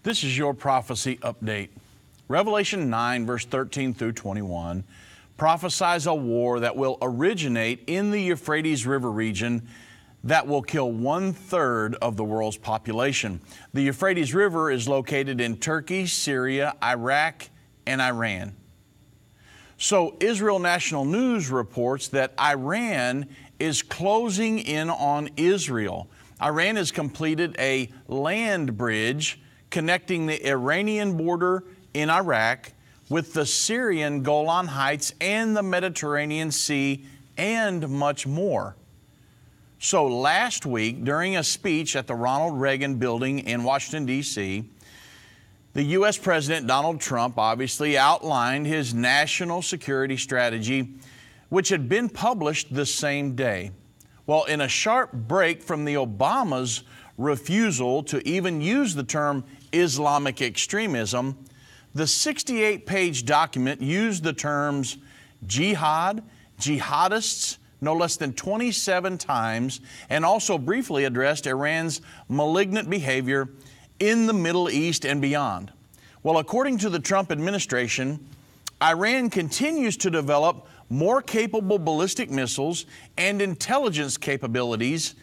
This is your prophecy update. Revelation 9, verse 13 through 21 prophesies a war that will originate in the Euphrates River region that will kill 1/3 of the world's population. The Euphrates River is located in Turkey, Syria, Iraq, and Iran. So Israel National News reports that Iran is closing in on Israel. Iran has completed a land bridge connecting the Iranian border in Iraq with the Syrian Golan Heights and the Mediterranean Sea and much more. So last week, during a speech at the Ronald Reagan Building in Washington, D.C., the U.S. President Donald Trump obviously outlined his national security strategy, which had been published the same day. Well, in a sharp break from the Obamas' refusal to even use the term Islamic extremism, the 68-page document used the terms jihad, jihadists, no less than 27 times, and also briefly addressed Iran's malignant behavior in the Middle East and beyond. Well, according to the Trump administration, Iran continues to develop more capable ballistic missiles and intelligence capabilities,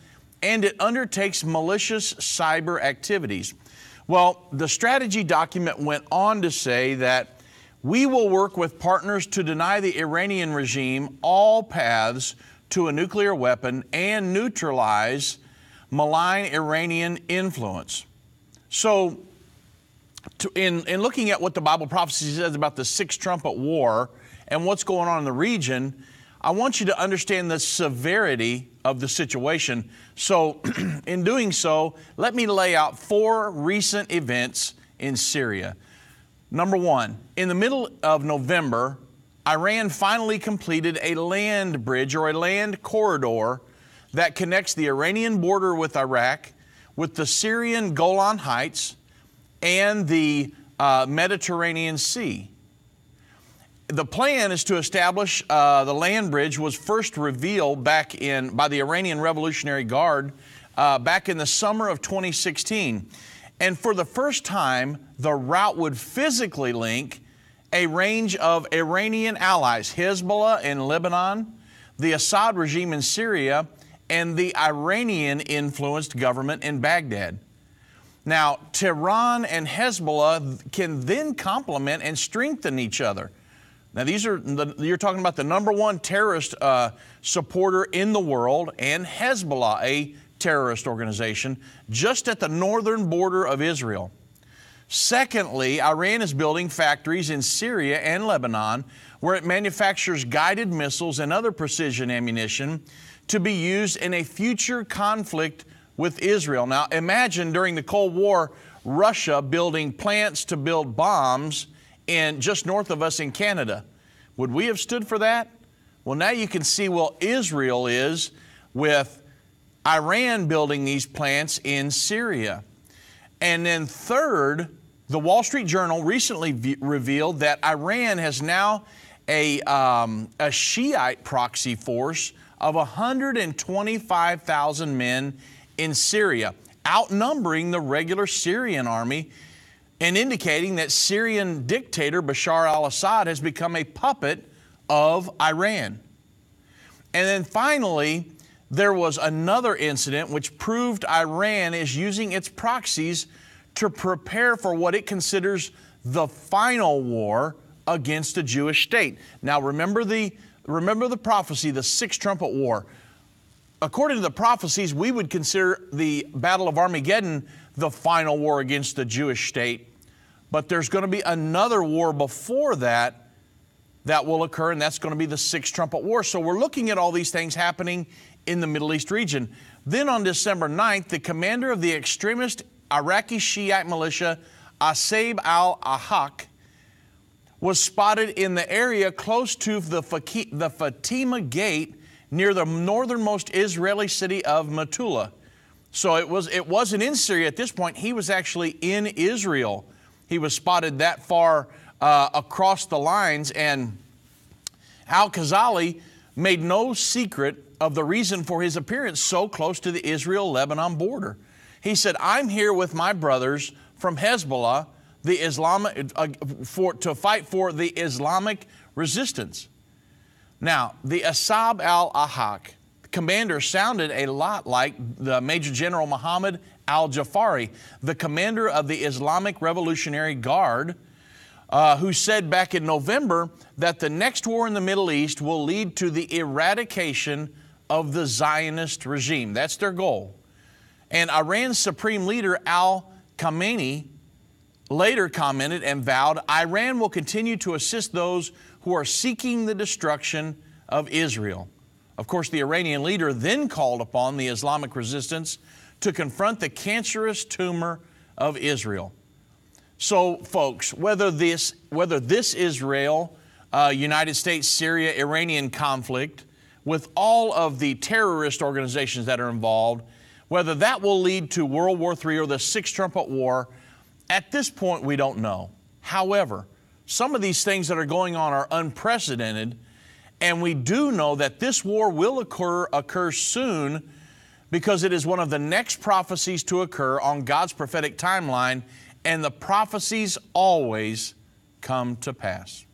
and it undertakes malicious cyber activities. Well, the strategy document went on to say that we will work with partners to deny the Iranian regime all paths to a nuclear weapon and neutralize malign Iranian influence. So, in looking at what the Bible prophecy says about the Sixth Trumpet War and what's going on in the region, I want you to understand the severity of the situation. So, in doing so, let me lay out 4 recent events in Syria. Number 1, in the middle of November, Iran finally completed a land bridge or a land corridor that connects the Iranian border with Iraq, with the Syrian Golan Heights, and the Mediterranean Sea. The plan is to establish the land bridge was first revealed by the Iranian Revolutionary Guard back in the summer of 2016. And for the first time, the route would physically link a range of Iranian allies, Hezbollah in Lebanon, the Assad regime in Syria, and the Iranian-influenced government in Baghdad. Now, Tehran and Hezbollah can then complement and strengthen each other. Now, you're talking about the number 1 terrorist supporter in the world, and Hezbollah, a terrorist organization, just at the northern border of Israel. Secondly, Iran is building factories in Syria and Lebanon where it manufactures guided missiles and other precision ammunition to be used in a future conflict with Israel. Now, imagine during the Cold War, Russia building plants to build bombs just north of us in Canada. Would we have stood for that? Well, now you can see where Israel is with Iran building these plants in Syria. And then third, the Wall Street Journal recently revealed that Iran has now a Shiite proxy force of 125,000 men in Syria, outnumbering the regular Syrian army, and indicating that Syrian dictator Bashar al-Assad has become a puppet of Iran. And then finally, there was another incident which proved Iran is using its proxies to prepare for what it considers the final war against the Jewish state. Now remember the prophecy, the Sixth Trumpet War. According to the prophecies, we would consider the Battle of Armageddon the final war against the Jewish state. But there's going to be another war before that will occur, and that's going to be the Sixth Trumpet War. So we're looking at all these things happening in the Middle East region. Then on December 9th, the commander of the extremist Iraqi Shiite militia, Asaib al-Ahaq, was spotted in the area close to the Fatima Gate near the northernmost Israeli city of Metula. So it wasn't in Syria at this point. He was actually in Israel. He was spotted that far across the lines, and al-Khazali made no secret of the reason for his appearance so close to the Israel-Lebanon border. He said, "I'm here with my brothers from Hezbollah, the to fight for the Islamic resistance. Now, the Asab al-Ahaq commander sounded a lot like the Major General Muhammad al-Jafari, the commander of the Islamic Revolutionary Guard, who said back in November that the next war in the Middle East will lead to the eradication of the Zionist regime. That's their goal. And Iran's supreme leader al-Khamenei later commented and vowed, Iran will continue to assist those who are seeking the destruction of Israel. Of course, the Iranian leader then called upon the Islamic resistance to confront the cancerous tumor of Israel. So, folks, whether this Israel, United States, Syria, Iranian conflict, with all of the terrorist organizations that are involved, whether that will lead to World War III or the Sixth Trumpet War, at this point we don't know. However, some of these things that are going on are unprecedented, and we do know that this war will occur soon, because it is one of the next prophecies to occur on God's prophetic timeline, and the prophecies always come to pass.